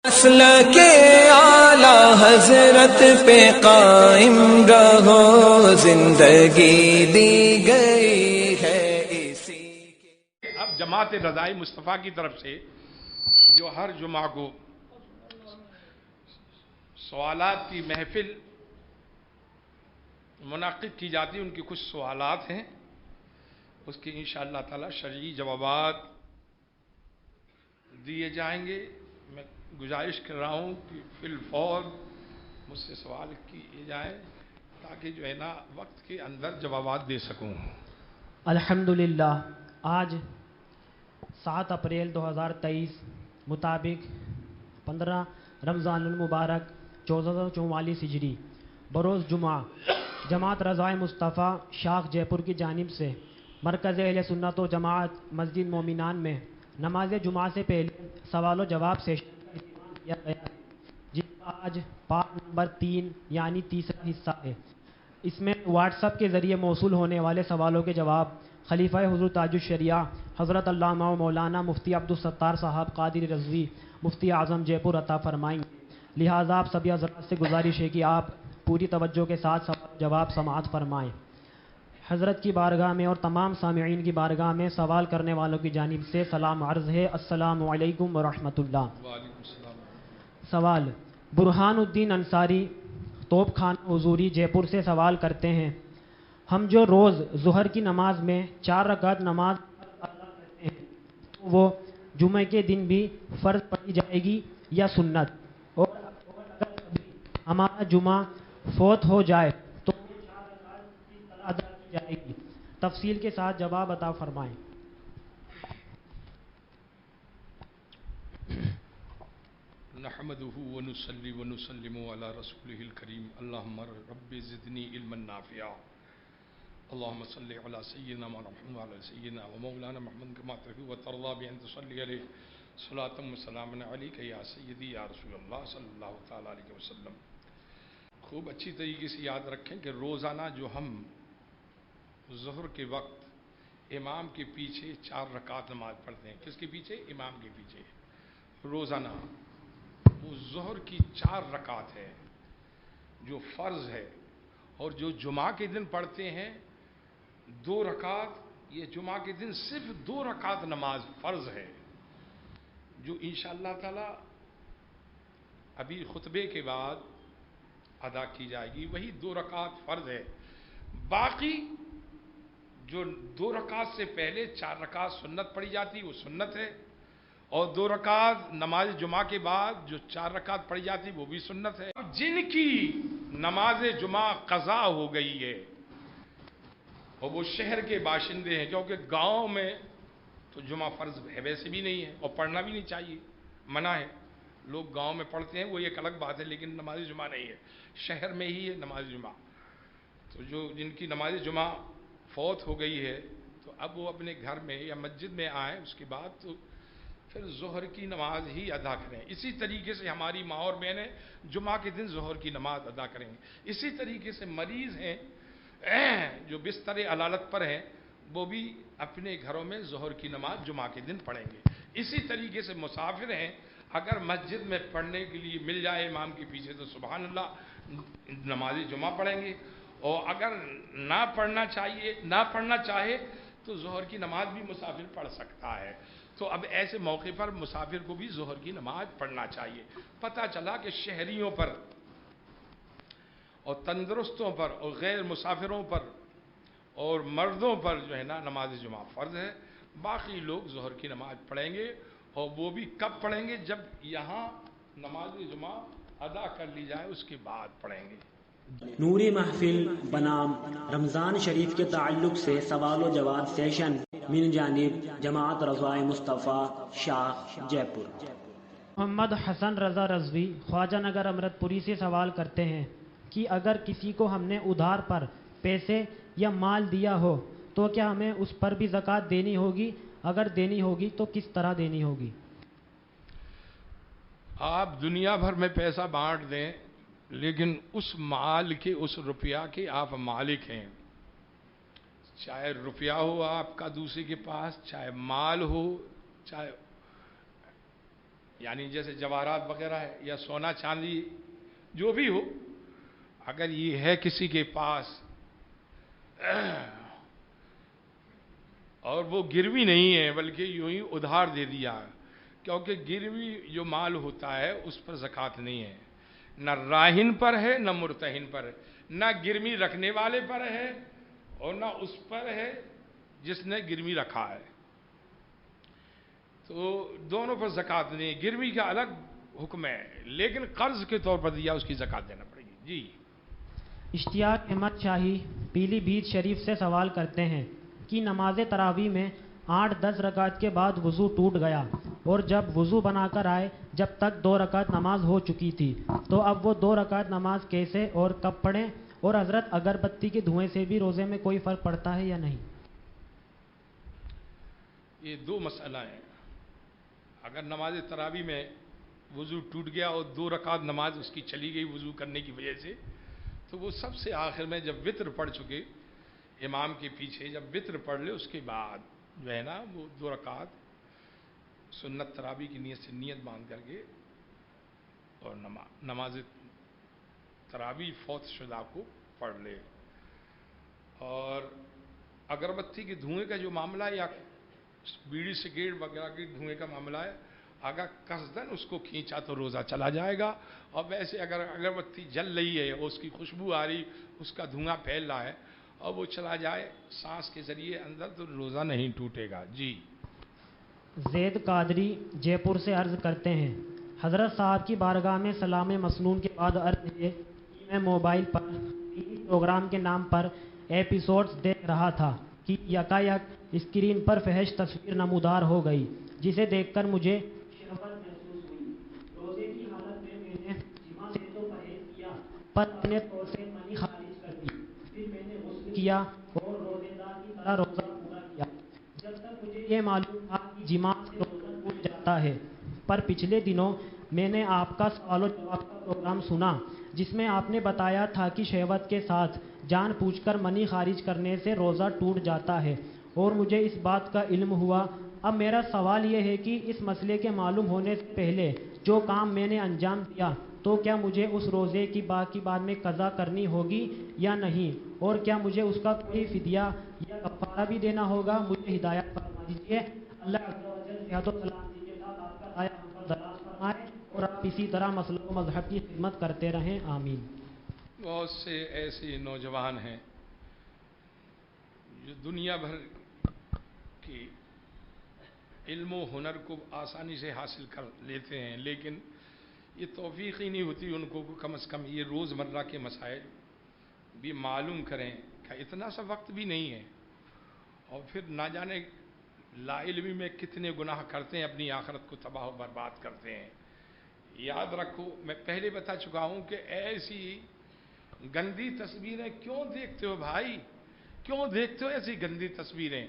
مسلک اعلی حضرت پہ قائم رہو، زندگی دی گئی ہے اسی کے۔ اب جماعت رضائے مصطفیٰ کی طرف سے جو ہر جمعہ کو سوالات کی محفل منعقد کی جاتی ہے، ان کی کچھ سوالات ہیں، اس کے انشاءاللہ تعالی شرعی جوابات دیے جائیں گے۔ میں گزارش کر رہا ہوں کہ فی الفور مجھ سے سوال کیے جائیں تاکہ جو ہے نا وقت کے اندر جوابات دے سکوں۔ الحمدللہ آج 7 اپریل 2023 مطابق 15 رمضان المبارک 1444 ہجری بروز جمعہ جماعت رضائے مصطفیٰ شاخ جے پور کی جانب سے مرکز اہل سنت و جماعت مسجد مومنان میں نماز جمعہ سے پہلے سوال و جواب سیشن کیا گیا ہے، جس کا آج پارٹ نمبر 3 یعنی تیسرا حصہ ہے۔ اس میں واٹس ایپ کے ذریعے موصول ہونے والے سوالوں کے جواب خلیفہ حضور تاج الشریعہ حضرت علامہ و مولانا مفتی عبدالستار صاحب قادری رضوی مفتی اعظم جے پور عطا فرمائیں گے، لہٰذا آپ سبھی حضرات سے گزارش ہے کہ آپ پوری توجہ کے ساتھ سوال جواب سماعت فرمائیں۔ حضرت کی بارگاہ میں اور تمام سامعین کی بارگاہ میں سوال کرنے والوں کی جانب سے سلام عرض ہے، السلام علیکم ورحمۃ اللہ۔ وعلیکم السلام۔ سوال برہان الدین انصاری توپ خانہ حضوری جے پور سے سوال کرتے ہیں، ہم جو روز ظہر کی نماز میں 4 رکعت نماز ادا کرتے ہیں تو وہ جمعہ کے دن بھی فرض پڑھی جائے گی یا سنت؟ اور اگر کبھی ہمارا جمعہ فوت ہو جائے تو وہ 4 رکعت کس طرح ادا کی جائے گی؟ تفصیل کے ساتھ جواب عطا فرمائیں۔ نحمده ونصلي ونسلم على رسوله الكريم اللهم رب زدني علما نافعا اللهم صل على سيدنا محمد وعلى سيدنا ومولانا محمد كما تحب وترضى بأن تصلي عليه صلاة وسلام عليك يا سيدي يا رسول اللہ صلی اللہ تعالی علیہ وسلم۔ خوب اچھی طریقے سے یاد رکھیں کہ روزانہ جو ہم ظہر کے وقت امام کے پیچھے 4 رکعت نماز پڑھتے ہیں، کس کے پیچھے؟ امام کے پیچھے۔ روزانہ وہ ظہر کی 4 رکعت ہے جو فرض ہے، اور جو جمعہ کے دن پڑھتے ہیں 2 رکعت، یہ جمعہ کے دن صرف 2 رکعت نماز فرض ہے جو انشاءاللہ تعالی ابھی خطبے کے بعد ادا کی جائے گی، وہی 2 رکعت فرض ہے۔ باقی جو 2 رکعت سے پہلے 4 رکعت سنت پڑھی جاتی وہ سنت ہے، اور 2 رکعت نماز جمعہ کے بعد جو 4 رکعت پڑھی جاتی وہ بھی سنت ہے۔ جن کی نماز جمعہ قضا ہو گئی ہے اور وہ شہر کے باشندے ہیں، کیونکہ گاؤں میں تو جمعہ فرض ہے ویسے بھی نہیں ہے اور پڑھنا بھی نہیں چاہیے، منع ہے، لوگ گاؤں میں پڑھتے ہیں وہ ایک الگ بات ہے، لیکن نماز جمعہ نہیں ہے، شہر میں ہی ہے نماز جمعہ۔ تو جو جن کی نماز جمعہ فوت ہو گئی ہے تو اب وہ اپنے گھر میں یا مسجد میں آئیں، اس کے بعد تو پھر ظہر کی نماز ہی ادا کریں۔ اسی طریقے سے ہماری ماں اور بہنیں جمعہ کے دن ظہر کی نماز ادا کریں گے۔ اسی طریقے سے مریض ہیں جو بستر علالت پر ہیں وہ بھی اپنے گھروں میں ظہر کی نماز جمعہ کے دن پڑھیں گے۔ اسی طریقے سے مسافر ہیں، اگر مسجد میں پڑھنے کے لیے مل جائے امام کے پیچھے تو سبحان اللہ نماز جمعہ پڑھیں گے، اور اگر نہ پڑھنا چاہے تو ظہر کی نماز بھی مسافر پڑھ سکتا ہے۔ تو اب ایسے موقع پر مسافر کو بھی ظہر کی نماز پڑھنا چاہیے۔ پتہ چلا کہ شہریوں پر اور تندرستوں پر اور غیر مسافروں پر اور مردوں پر جو ہے نا نماز جمعہ فرض ہے، باقی لوگ ظہر کی نماز پڑھیں گے، اور وہ بھی کب پڑھیں گے؟ جب یہاں نماز جمعہ ادا کر لی جائے اس کے بعد پڑھیں گے۔ نوری محفل بنام رمضان شریف کے تعلق سے سوال و جواب سیشن من جانب جماعت رضائے مصطفیٰ شاخ جے پور۔ محمد حسن رضا رضوی خواجہ نگر امرت پوری سے سوال کرتے ہیں کہ اگر کسی کو ہم نے ادھار پر پیسے یا مال دیا ہو تو کیا ہمیں اس پر بھی زکوٰۃ دینی ہوگی؟ اگر دینی ہوگی تو کس طرح دینی ہوگی؟ آپ دنیا بھر میں پیسہ بانٹ دیں لیکن اس مال کے، اس روپیہ کے آپ مالک ہیں، چاہے روپیہ ہو آپ کا دوسرے کے پاس، چاہے مال ہو، چاہے یعنی جیسے جواہرات وغیرہ ہے یا سونا چاندی جو بھی ہو، اگر یہ ہے کسی کے پاس اور وہ گروی نہیں ہے بلکہ یوں ہی ادھار دے دیا، کیونکہ گروی جو مال ہوتا ہے اس پر زکوٰۃ نہیں ہے، نہ راہن پر ہے نہ مرتہن پر ہے، نہ گروی رکھنے والے پر ہے اور نہ اس پر ہے جس نے گروی رکھا ہے، تو دونوں پر زکوٰۃ نہیں ہے۔ گروی کا الگ حکم ہے، لیکن قرض کے طور پر دیا اس کی زکوٰۃ دینا پڑے گی۔ جی اشتیاق احمد شاہی پیلی بھیت شریف سے سوال کرتے ہیں کہ نماز تراویح میں 8-10 رکعت کے بعد وضو ٹوٹ گیا اور جب وضو بنا کر آئے جب تک 2 رکعت نماز ہو چکی تھی، تو اب وہ 2 رکعت نماز کیسے اور کب پڑھیں؟ اور حضرت اگربتی کے دھوئیں سے بھی روزے میں کوئی فرق پڑتا ہے یا نہیں؟ یہ دو مسئلہ ہیں۔ اگر نماز تراویح میں وضو ٹوٹ گیا اور 2 رکعت نماز اس کی چلی گئی وضو کرنے کی وجہ سے، تو وہ سب سے آخر میں جب وطر پڑھ چکے امام کے پیچھے، جب وطر پڑھ لے اس کے بعد جو ہے نا وہ 2 رکعت سنت تراویح کی نیت سے نیت باندھ کر کے اور نماز تراویح فوت شدہ کو پڑھ لے۔ اور اگربتی کے دھوئیں کا جو معاملہ ہے یا بیڑی سگریٹ وغیرہ کے دھوئیں کا معاملہ ہے، اگر قصدن اس کو کھینچا تو روزہ چلا جائے گا، اور ویسے اگر اگربتی جل رہی ہے اور اس کی خوشبو آ رہی، اس کا دھواں پھیل رہا ہے اور وہ چلا جائے سانس کے ذریعے اندر، تو روزہ نہیں ٹوٹے گا۔ جی زید قادری جے پور سے عرض کرتے ہیں، حضرت صاحب کی بارگاہ میں سلام مسنون کے بعد عرض ہے کہ میں موبائل پر ٹی وی پروگرام کے نام پر ایپیسوڈز دیکھ رہا تھا کہ یکایک اسکرین پر فحش تصویر نمودار ہو گئی، جسے دیکھ کر مجھے شہوت محسوس ہوئی۔ روزے کی حالت میں نے جماع سے تو پرہیز کیا پر اپنے طور سے منی خارج کر دی، پھر میں نے غسل کیا اور روزے دار کی طرح روزہ پورا کیا۔ جب تک مجھے یہ معلوم تھا کہ جماع سے روزہ ٹوٹ جاتا ہے، پر پچھلے دنوں میں نے آپ کا سوال و جواب کا پروگرام سنا جس میں آپ نے بتایا تھا کہ شہوت کے ساتھ جان بوجھ کر منی خارج کرنے سے روزہ ٹوٹ جاتا ہے، اور مجھے اس بات کا علم ہوا۔ اب میرا سوال یہ ہے کہ اس مسئلے کے معلوم ہونے سے پہلے جو کام میں نے انجام دیا تو کیا مجھے اس روزے کی باقی بعد میں قضا کرنی ہوگی یا نہیں، اور کیا مجھے اس کا کوئی فدیہ یا کفارہ بھی دینا ہوگا؟ مجھے ہدایت فرما دیجیے۔ اللہ عز و جل صحت و سلامتی کے ساتھ آپ کا سایہ ہم پر دراز فرمائے اور آپ اسی طرح مسلک و مذہب کی خدمت کرتے رہیں، آمین۔ بہت سے ایسے نوجوان ہیں جو دنیا بھر کی علم و ہنر کو آسانی سے حاصل کر لیتے ہیں، لیکن یہ توفیق ہی نہیں ہوتی ان کو کم از کم یہ روزمرہ کے مسائل بھی معلوم کریں کہ اتنا سا وقت بھی نہیں ہے، اور پھر نہ جانے لا علمی میں کتنے گناہ کرتے ہیں، اپنی آخرت کو تباہ و برباد کرتے ہیں۔ یاد رکھو، میں پہلے بتا چکا ہوں کہ ایسی گندی تصویریں کیوں دیکھتے ہو بھائی؟ کیوں دیکھتے ہو ایسی گندی تصویریں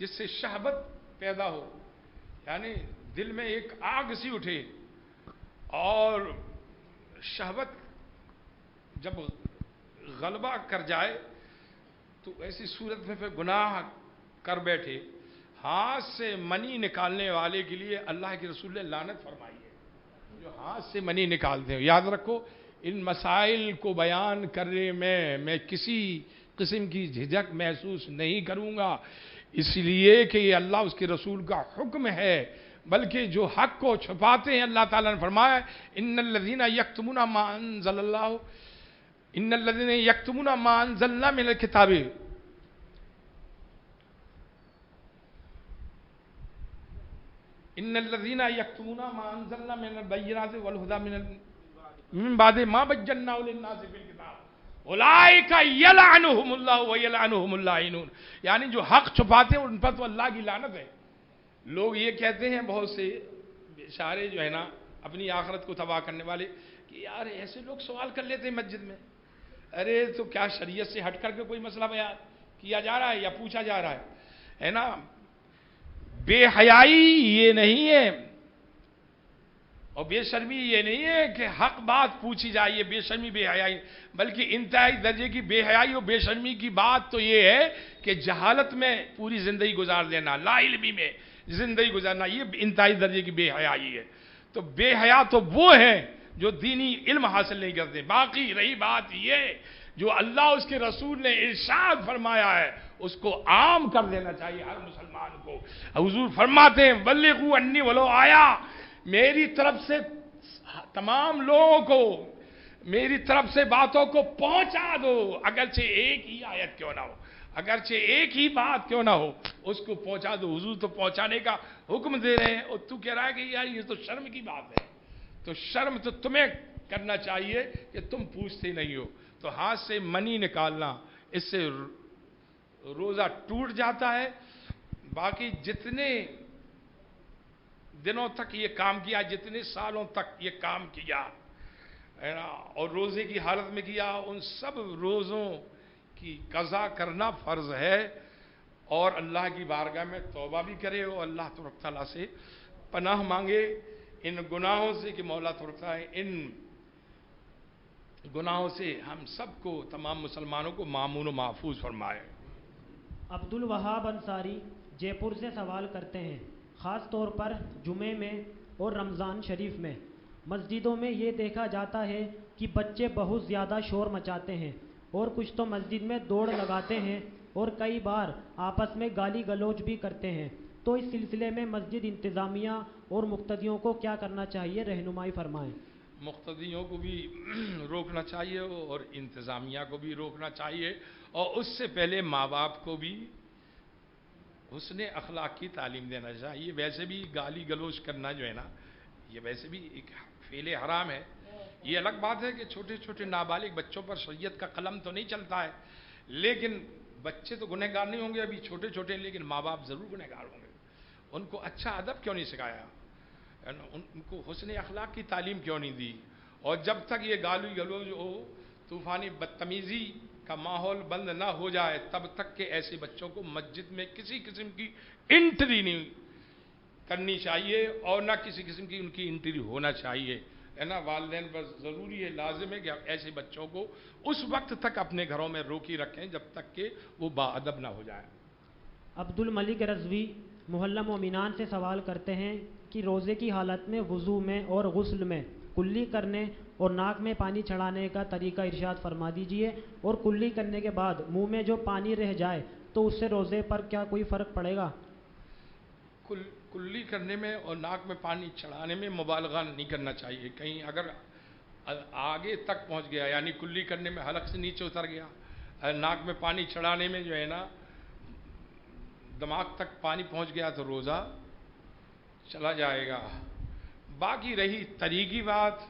جس سے شہوت پیدا ہو، یعنی دل میں ایک آگ سی اٹھے، اور شہوت جب غلبہ کر جائے تو ایسی صورت میں پھر گناہ کر بیٹھے۔ ہاتھ سے منی نکالنے والے کے لیے اللہ کے رسول نے لعنت فرمائی ہے، جو ہاتھ سے منی نکالتے ہیں۔ یاد رکھو، ان مسائل کو بیان کرنے میں کسی قسم کی جھجک محسوس نہیں کروں گا، اس لیے کہ یہ اللہ اس کے رسول کا حکم ہے، بلکہ جو حق کو چھپاتے ہیں اللہ تعالیٰ نے فرمایا ان الذین یکتمون ما انزل اللہ ان الذین یکتمون ما انزلنا من الکتاب ان الذین یکتمون ما انزلنا من البینات والہدی من بعد ما بیناہ للناس فی الکتاب اولئک یلعنہم اللہ ویلعنہم اللاعنون، یعنی جو حق چھپاتے ہیں ان پر تو اللہ کی لعنت ہے۔ لوگ یہ کہتے ہیں بہت سے بیچارے جو ہے نا اپنی آخرت کو تباہ کرنے والے کہ یار ایسے لوگ سوال کر لیتے ہیں مسجد میں، ارے تو کیا شریعت سے ہٹ کر کے کوئی مسئلہ بیان کیا جا رہا ہے یا پوچھا جا رہا ہے نا؟ بے حیائی یہ نہیں ہے اور بے شرمی یہ نہیں ہے کہ حق بات پوچھی جائے، یہ بے شرمی بے حیائی، بلکہ انتہائی درجے کی بے حیائی اور بے شرمی کی بات تو یہ ہے کہ جہالت میں پوری زندگی گزار دینا، لا علمی میں زندگی گزارنا، یہ انتہائی درجے کی بے حیائی ہے۔ تو بے حیا تو وہ ہیں جو دینی علم حاصل نہیں کرتے. باقی رہی بات یہ جو اللہ اس کے رسول نے ارشاد فرمایا ہے اس کو عام کر دینا چاہیے ہر مسلمان کو. حضور فرماتے ہیں بلغوا انی ولو آیا، میری طرف سے تمام لوگوں کو میری طرف سے باتوں کو پہنچا دو، اگرچہ ایک ہی آیت کیوں نہ ہو، اگرچہ ایک ہی بات کیوں نہ ہو، اس کو پہنچا دو. حضور تو پہنچانے کا حکم دے رہے ہیں اور تو کہہ رہا ہے کہ یار یہ تو شرم کی بات ہے. تو شرم تو تمہیں کرنا چاہیے کہ تم پوچھتے نہیں ہو. تو ہاتھ سے منی نکالنا، اس سے روزہ ٹوٹ جاتا ہے. باقی جتنے دنوں تک یہ کام کیا، جتنے سالوں تک یہ کام کیا ہے نا، اور روزے کی حالت میں کیا، ان سب روزوں کی قضا کرنا فرض ہے. اور اللہ کی بارگاہ میں توبہ بھی کرے اور اللہ تبارک تعالیٰ سے پناہ مانگے ان گناہوں سے کہ مولا تبارک تعالیٰ ان گناہوں سے ہم سب کو، تمام مسلمانوں کو معمون و محفوظ فرمائے. عبد الوہاب انصاری جے پور سے سوال کرتے ہیں، خاص طور پر جمعے میں اور رمضان شریف میں مسجدوں میں یہ دیکھا جاتا ہے کہ بچے بہت زیادہ شور مچاتے ہیں اور کچھ تو مسجد میں دوڑ لگاتے ہیں اور کئی بار آپس میں گالی گلوچ بھی کرتے ہیں. تو اس سلسلے میں مسجد انتظامیہ اور مقتدیوں کو کیا کرنا چاہیے، رہنمائی فرمائیں. مقتدیوں کو بھی روکنا چاہیے اور انتظامیہ کو بھی روکنا چاہیے، اور اس سے پہلے ماں باپ کو بھی حسن اخلاق کی تعلیم دینا چاہیے. ویسے بھی گالی گلوچ کرنا جو ہے نا، یہ ویسے بھی ایک فعل حرام ہے. یہ الگ بات ہے کہ چھوٹے چھوٹے نابالغ بچوں پر شریعت کا قلم تو نہیں چلتا ہے، لیکن بچے تو گنہگار نہیں ہوں گے ابھی چھوٹے چھوٹے، لیکن ماں باپ ضرور گنہگار ہوں گے. ان کو اچھا ادب کیوں نہیں سکھایا، ان کو حسن اخلاق کی تعلیم کیوں نہیں دی. اور جب تک یہ گالی گلوچ ہو، طوفانی بدتمیزی کا ماحول بند نہ ہو جائے، تب تک کہ ایسے بچوں کو مسجد میں کسی قسم کی انٹری نہیں کرنی چاہیے اور نہ کسی قسم کی ان کی انٹری ہونا چاہیے. ہے نا، والدین پر ضروری ہے، لازم ہے کہ ایسے بچوں کو اس وقت تک اپنے گھروں میں روکی رکھیں جب تک کہ وہ باادب نہ ہو جائے. عبد الملک رضوی محلہ مومنان سے سوال کرتے ہیں کہ روزے کی حالت میں وضو میں اور غسل میں کلی کرنے اور ناک میں پانی چڑھانے کا طریقہ ارشاد فرما دیجئے، اور کلی کرنے کے بعد منہ میں جو پانی رہ جائے تو اس سے روزے پر کیا کوئی فرق پڑے گا؟ کلی کرنے میں اور ناک میں پانی چڑھانے میں مبالغہ نہیں کرنا چاہیے. کہیں اگر آگے تک پہنچ گیا، یعنی کلی کرنے میں حلق سے نیچے اتر گیا، ناک میں پانی چڑھانے میں جو ہے نا دماغ تک پانی پہنچ گیا تو روزہ چلا جائے گا. باقی رہی تری کی بات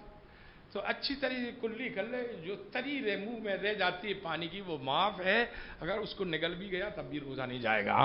تو اچھی طریقے کلی کر لے، جو تری رہ منہ میں رہ جاتی ہے پانی کی وہ معاف ہے، اگر اس کو نگل بھی گیا تب بھی روزہ نہیں جائے گا.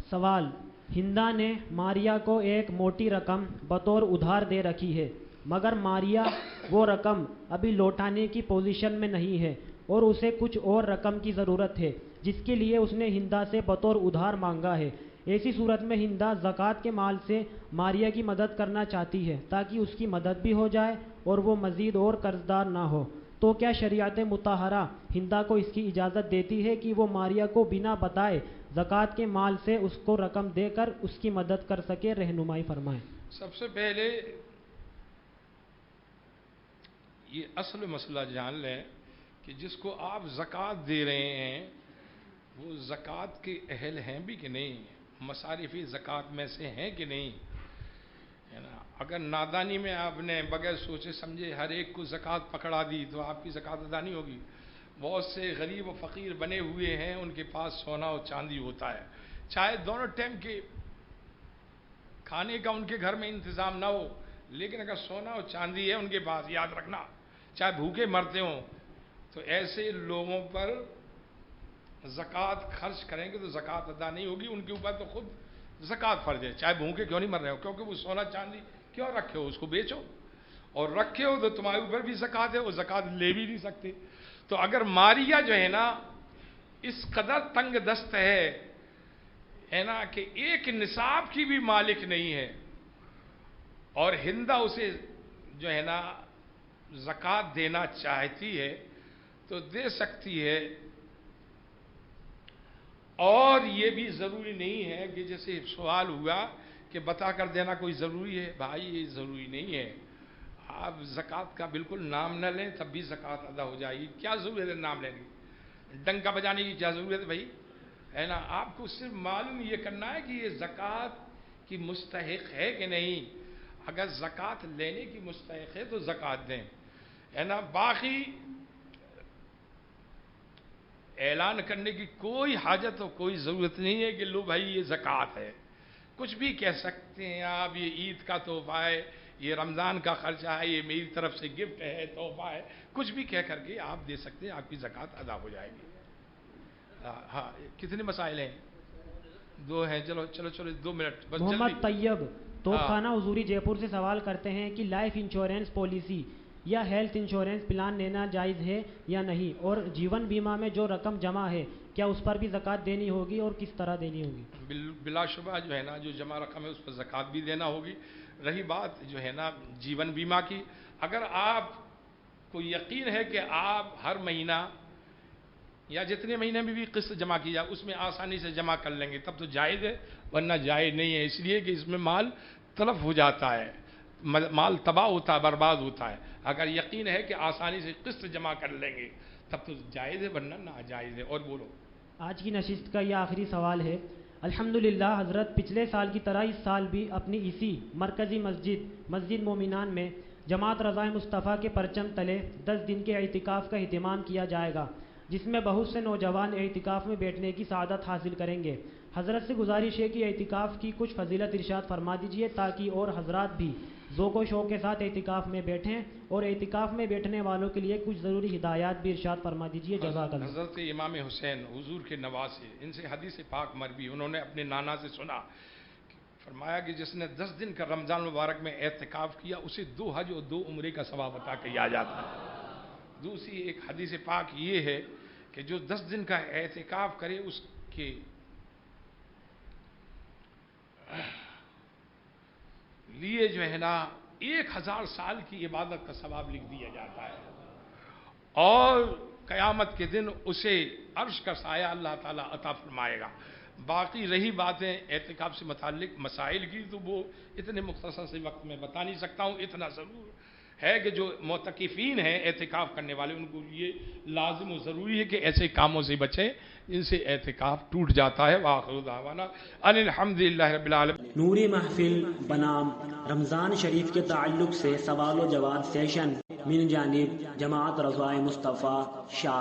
سوال، ہندا نے ماریا کو ایک موٹی رقم بطور ادھار دے رکھی ہے، مگر ماریا وہ رقم ابھی لوٹانے کی پوزیشن میں نہیں ہے اور اسے کچھ اور رقم کی ضرورت ہے جس کے لیے اس نے ہندا سے بطور ادھار مانگا ہے. ایسی صورت میں ہندا زکوٰۃ کے مال سے ماریا کی مدد کرنا چاہتی ہے تاکہ اس کی مدد بھی ہو جائے اور وہ مزید اور قرض دار نہ ہو. تو کیا شریعت مطہرہ ہندا کو اس کی اجازت دیتی ہے کہ وہ ماریا کو بنا بتائے زکوٰۃ کے مال سے اس کو رقم دے کر اس کی مدد کر سکے؟ رہنمائی فرمائیں. سب سے پہلے یہ اصل مسئلہ جان لیں کہ جس کو آپ زکوٰۃ دے رہے ہیں وہ زکوٰۃ کے اہل ہیں بھی کہ نہیں، مصارف زکوٰۃ میں سے ہیں کہ نہیں، ہے نا. اگر نادانی میں آپ نے بغیر سوچے سمجھے ہر ایک کو زکوٰۃ پکڑا دی تو آپ کی زکوٰۃ ادا نہیں ہوگی. بہت سے غریب و فقیر بنے ہوئے ہیں، ان کے پاس سونا اور چاندی ہوتا ہے، چاہے دونوں ٹائم کے کھانے کا ان کے گھر میں انتظام نہ ہو، لیکن اگر سونا اور چاندی ہے ان کے پاس، یاد رکھنا چاہے بھوکے مرتے ہوں، تو ایسے لوگوں پر زکوٰۃ خرچ کریں گے تو زکوٰۃ ادا نہیں ہوگی. ان کے اوپر تو خود زکوٰۃ فرض ہے، چاہے بھوکے کیوں نہیں مر رہے ہو، کیونکہ وہ سونا چاندی کیوں رکھے ہو، اس کو بیچو، اور رکھے ہو تو تمہارے اوپر بھی زکوٰۃ ہے، وہ زکوٰۃ لے بھی نہیں سکتے. تو اگر ماریا جو ہے نا اس قدر تنگ دست ہے نا کہ ایک نصاب کی بھی مالک نہیں ہے، اور ہندا اسے جو ہے نا زکوٰۃ دینا چاہتی ہے تو دے سکتی ہے. اور یہ بھی ضروری نہیں ہے کہ جیسے سوال ہوا کہ بتا کر دینا کوئی ضروری ہے، بھائی یہ ضروری نہیں ہے. آپ زکوٰۃ کا بالکل نام نہ لیں تب بھی زکوٰۃ ادا ہو جائے گی. کیا ضرورت ہے نام لینے کی، ڈنکا بجانے کی کیا ضرورت ہے بھائی، ہے نا. آپ کو صرف معلوم یہ کرنا ہے کہ یہ زکوٰۃ کی مستحق ہے کہ نہیں. اگر زکوٰۃ لینے کی مستحق ہے تو زکوٰۃ دیں، ہے نا. باقی اعلان کرنے کی کوئی حاجت اور کوئی ضرورت نہیں ہے کہ لو بھائی یہ زکوٰۃ ہے. کچھ بھی کہہ سکتے ہیں آپ، یہ عید کا تحفہ ہے، یہ رمضان کا خرچہ ہے، یہ میری طرف سے گفٹ ہے، تحفہ ہے، کچھ بھی کہہ کر کے آپ دے سکتے ہیں، آپ کی زکوٰۃ ادا ہو جائے گی. ہاں کتنے مسائل ہیں؟ 2 ہیں. چلو 2 منٹ بس. محمد طیب توپ خانہ حضوری جے پور سے سوال کرتے ہیں کہ لائف انشورنس پالیسی یا ہیلتھ انشورنس پلان لینا جائز ہے یا نہیں، اور جیون بیمہ میں جو رقم جمع ہے کیا اس پر بھی زکوٰۃ دینی ہوگی اور کس طرح دینی ہوگی؟ بلا شبہ جو ہے نا جو جمع رقم ہے اس پر زکوٰۃ بھی دینا ہوگی. رہی بات جو ہے نا جیون بیمہ کی، اگر آپ کو یقین ہے کہ آپ ہر مہینہ یا جتنے مہینے میں بھی قسط جمع کی جائے اس میں آسانی سے جمع کر لیں گے تب تو جائز ہے، ورنہ جائز نہیں ہے. اس لیے کہ اس میں مال تلف ہو جاتا ہے، مال تباہ ہوتا ہے، برباد ہوتا ہے. اگر یقین ہے کہ آسانی سے قسط جمع کر لیں گے تب تو جائز ہے، ورنہ ناجائز ہے. اور بولو. آج کی نشست کا یہ آخری سوال ہے. الحمدللہ حضرت پچھلے سال کی طرح اس سال بھی اپنی اسی مرکزی مسجد مومنان میں جماعت رضائے مصطفیٰ کے پرچم تلے 10 دن کے اعتکاف کا اہتمام کیا جائے گا، جس میں بہت سے نوجوان اعتکاف میں بیٹھنے کی سعادت حاصل کریں گے. حضرت سے گزارش ہے کہ اعتکاف کی کچھ فضیلت ارشاد فرما دیجیے تاکہ اور حضرات بھی ذوق و شوق کے ساتھ اعتکاف میں بیٹھیں، اور اعتکاف میں بیٹھنے والوں کے لیے کچھ ضروری ہدایات بھی ارشاد فرما دیجیے. جزاک اللہ. حضرت امام حسین حضور کے نواسے، ان سے حدیث پاک مروی، انہوں نے اپنے نانا سے سنا، فرمایا کہ جس نے 10 دن کا رمضان مبارک میں اعتکاف کیا اسے 2 حج اور 2 عمرے کا ثواب عطا کیا جاتا ہے. دوسری ایک حدیث پاک یہ ہے کہ جو 10 دن کا اعتکاف کرے اس کے لیے جو ہے نا 1000 سال کی عبادت کا ثواب لکھ دیا جاتا ہے، اور قیامت کے دن اسے عرش کا سایہ اللہ تعالیٰ عطا فرمائے گا. باقی رہی باتیں اعتکاف سے متعلق مسائل کی تو وہ اتنے مختصر سے وقت میں بتا نہیں سکتا ہوں. اتنا ضرور ہے کہ جو معتکفین ہیں اعتکاف کرنے والے ان کو یہ لازم و ضروری ہے کہ ایسے کاموں سے بچیں جن سے اعتکاف ٹوٹ جاتا ہے. وآخر دعوانا ان الحمدللہ رب العالمین. نوری محفل بنام رمضان شریف کے تعلق سے سوال و جواب سیشن من جانب جماعت رضائے مصطفیٰ شاہ